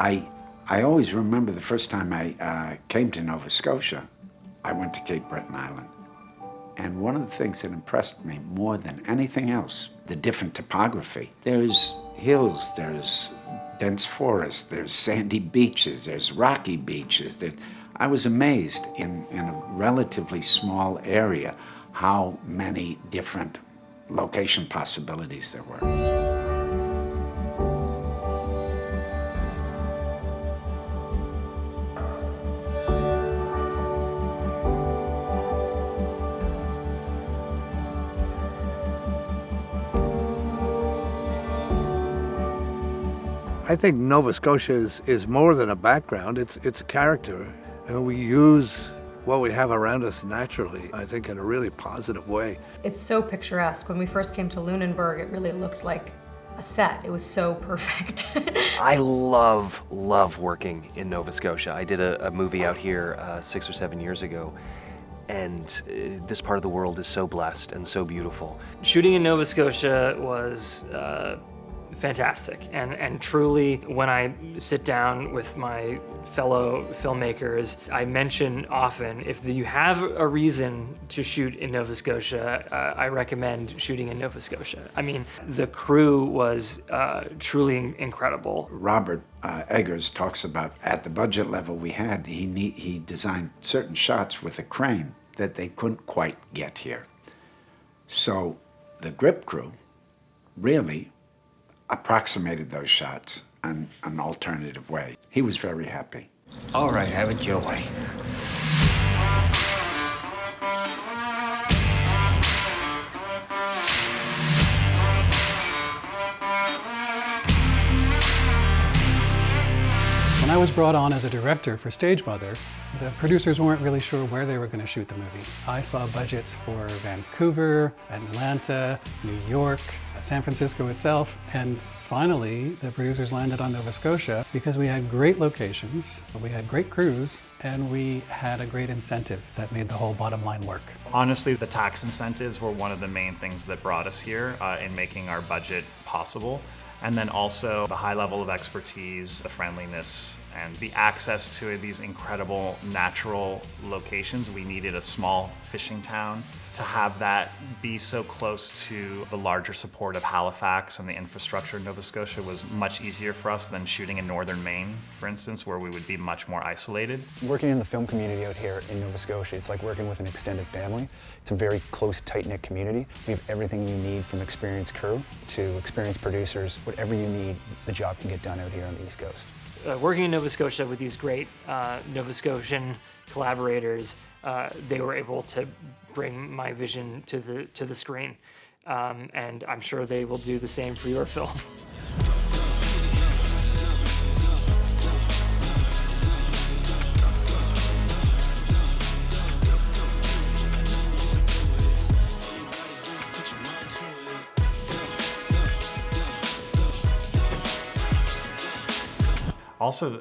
I always remember the first time I came to Nova Scotia. I went to Cape Breton Island. And one of the things that impressed me more than anything else, the different topography. There's hills, there's dense forest, there's sandy beaches, there's rocky beaches. I was amazed in a relatively small area how many different location possibilities there were. I think Nova Scotia is more than a background, it's a character. And we use what we have around us naturally, I think in a really positive way. It's so picturesque. When we first came to Lunenburg, it really looked like a set. It was so perfect. I love working in Nova Scotia. I did a movie out here 6 or 7 years ago, and this part of the world is so blessed and so beautiful. Shooting in Nova Scotia was fantastic, and truly, when I sit down with my fellow filmmakers, I mention often, if you have a reason to shoot in Nova Scotia, I recommend shooting in Nova Scotia. I mean, the crew was truly incredible. Robert Eggers talks about, at the budget level we had, he designed certain shots with a crane that they couldn't quite get here. So the grip crew really approximated those shots in an alternative way. He was very happy. All right, have it your way. When I was brought on as a director for Stage Mother, the producers weren't really sure where they were going to shoot the movie. I saw budgets for Vancouver, Atlanta, New York, San Francisco itself, and finally the producers landed on Nova Scotia because we had great locations, we had great crews, and we had a great incentive that made the whole bottom line work. Honestly, the tax incentives were one of the main things that brought us here in making our budget possible. And then also the high level of expertise, the friendliness, and the access to these incredible natural locations. We needed a small fishing town. To have that be so close to the larger support of Halifax and the infrastructure in Nova Scotia was much easier for us than shooting in northern Maine, for instance, where we would be much more isolated. Working in the film community out here in Nova Scotia, it's like working with an extended family. It's a very close, tight-knit community. We have everything you need, from experienced crew to experienced producers. Whatever you need, the job can get done out here on the East Coast. Working in Nova Scotia with these great Nova Scotian collaborators, they were able to bring my vision to the screen, and I'm sure they will do the same for your film. Also,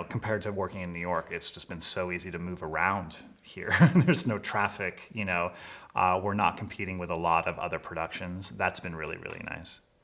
compared to working in New York, it's just been so easy to move around here. There's no traffic, we're not competing with a lot of other productions. That's been really, really nice.